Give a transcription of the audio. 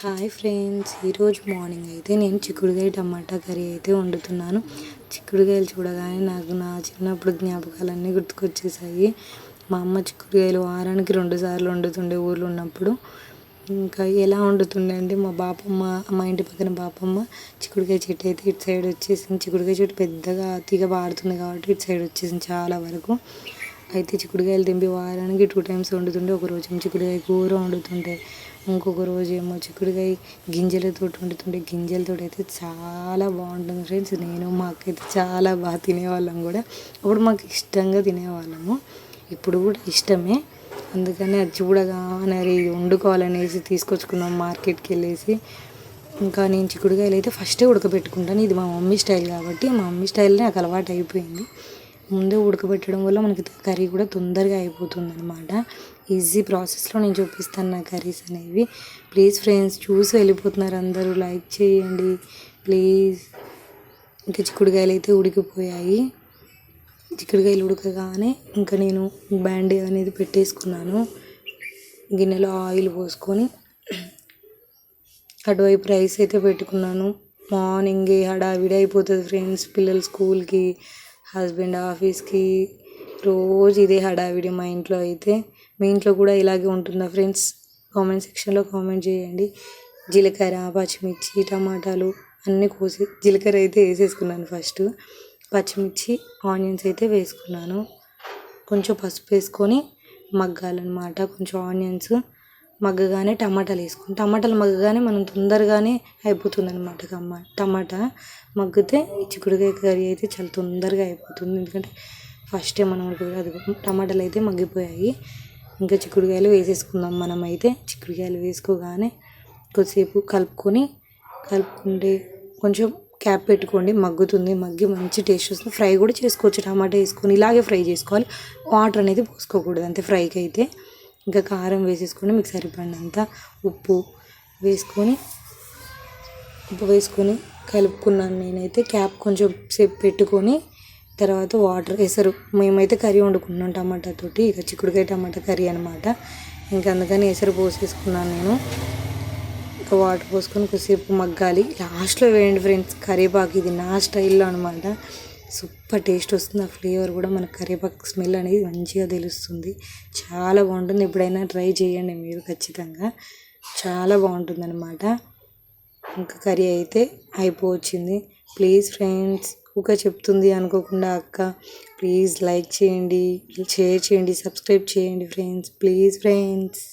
Hi friends, ఈరోజు morning అయితే నేను చిక్కుడుకాయ టమాటా కర్రీ అయితే వండుతున్నాను. చిక్కుడుకాయలు చూడగానే నాకు నా చిన్నప్పుడు జ్ఞాపకాలన్నీ గుర్తుకొచ్చేసాయి. మా అమ్మ చిక్కుడుకాయలు వారానికి 2 సార్లు వండుతుండే ఊర్లో ఉన్నప్పుడు. ఇంకా ఎలా వండుతుండే అంటే మా ఇంటి పక్కన బాపమ్మ చిక్కుడుకాయ చెట్టు అయితే ఇటు సైడ్ వచ్చేసింది. చిక్కుడుకాయ చెట్టు పెద్దగా తీగ పారుతుంది కాబట్టి ఇటు సైడ్ వచ్చేసింది చాలా వరకు. అయితే చిక్కుడుకాయలు తెంపి వారానికి 2 టైమ్స్ వండుతుండే. ఒకరోజు చిక్కుడుకాయ కూర వండుతుంటే, ఇంకొక రోజు ఏమో చిక్కుడుకాయ గింజలతో వండుతుండే. గింజలతో అయితే చాలా బాగుంటుంది ఫ్రెండ్స్. నేను మా అక్క అయితే చాలా బాగా తినేవాళ్ళం కూడా. అప్పుడు మాకు ఇష్టంగా తినేవాళ్ళము, ఇప్పుడు కూడా ఇష్టమే. అందుకని అది చూడగానే అది వండుకోవాలనేసి తీసుకొచ్చుకున్నాం మార్కెట్కి వెళ్ళేసి. ఇంకా నేను చిక్కుడుకాయలు అయితే ఫస్టే ఉడకబెట్టుకుంటాను. ఇది మా మమ్మీ స్టైల్ కాబట్టి మా మమ్మీ స్టైల్నే నాకు అలవాటు అయిపోయింది. ముందే ఉడకబెట్టడం వల్ల మనకి కర్రీ కూడా తొందరగా అయిపోతుంది అనమాట. ఈజీ ప్రాసెస్లో నేను చూపిస్తాను నా కర్రీస్ అనేవి. ప్లీజ్ ఫ్రెండ్స్, చూసి వెళ్ళిపోతున్నారు అందరూ, లైక్ చేయండి ప్లీజ్. ఇంకా చిక్కుడుకాయలు అయితే ఉడికిపోయాయి. చిక్కుడుకాయలు ఉడకగానే ఇంకా నేను బ్యాండీ అనేది పెట్టేసుకున్నాను. గిన్నెలో ఆయిల్ పోసుకొని అటువైపు రైస్ అయితే పెట్టుకున్నాను. మార్నింగే హడావిడి అయిపోతుంది ఫ్రెండ్స్. పిల్లలు స్కూల్కి, హస్బెండ్ ఆఫీస్కి, రోజు ఇదే హడావిడి మా ఇంట్లో అయితే. మీ ఇంట్లో కూడా ఇలాగే ఉంటుందా ఫ్రెండ్స్? కామెంట్ సెక్షన్లో కామెంట్ చేయండి. జీలకర్ర, పచ్చిమిర్చి, టమాటాలు అన్నీ కోసి జీలకర్ర అయితే వేసేసుకున్నాను ఫస్ట్. పచ్చిమిర్చి, ఆనియన్స్ అయితే వేసుకున్నాను. కొంచెం పసుపు వేసుకొని మగ్గాలన్నమాట. కొంచెం ఆనియన్స్ మగ్గగానే టమాటాలు వేసుకుని, టమాటాలు మగ్గగానే మనం తొందరగానే అయిపోతుంది అనమాట. టమాటా మగ్గితే చిక్కుడుకాయ కర్రీ అయితే చాలా తొందరగా అయిపోతుంది. ఎందుకంటే ఫస్టే మనం అది టమాటాలు అయితే మగ్గిపోయాయి. ఇంకా చిక్కుడుకాయలు వేసేసుకుందాం. మనం అయితే చిక్కుడుకాయలు వేసుకోగానే కొద్దిసేపు కలుపుకుంటే కొంచెం క్యాప్ పెట్టుకోండి, మగ్గుతుంది. మగ్గి మంచి టేస్ట్ వస్తుంది. ఫ్రై కూడా చేసుకోవచ్చు. టమాటా వేసుకొని ఇలాగే ఫ్రై చేసుకోవాలి. వాటర్ అనేది పోసుకోకూడదు అంతే ఫ్రైకి అయితే. ఇంకా కారం వేసేసుకొని మీకు సరిపడినంత ఉప్పు వేసుకొని కలుపుకున్నాను. నేనైతే క్యాప్ కొంచెం సేపు పెట్టుకొని తర్వాత వాటర్ వేసారు. మేమైతే కర్రీ వండుకున్నాం టమాటాతోటి. ఇక చిక్కుడుకాయ టమాటా కర్రీ అనమాట. ఇంకా అందుకని ఎసరు పోసేసుకున్నాను నేను. ఇంకా వాటర్ పోసుకొని కొద్దిసేపు మగ్గాలి. లాస్ట్లో వేయండి ఫ్రెండ్స్ కరివేపాకు. ఇది నా స్టైల్లో అనమాట. సూపర్ టేస్ట్ వస్తుంది. ఆ ఫ్లేవర్ కూడా మనకు కరివేపాకు స్మెల్ అనేది మంచిగా తెలుస్తుంది. చాలా బాగుంటుంది. ఎప్పుడైనా ట్రై చేయండి మీరు ఖచ్చితంగా. చాలా బాగుంటుంది అనమాట. ఇంకా కర్రీ అయితే అయిపోవచ్చింది. ప్లీజ్ ఫ్రెండ్స్, ఊక చెప్తుంది అనుకోకుండా అక్క, ప్లీజ్ లైక్ చేయండి, షేర్ చేయండి, సబ్స్క్రైబ్ చేయండి ఫ్రెండ్స్. Please friends.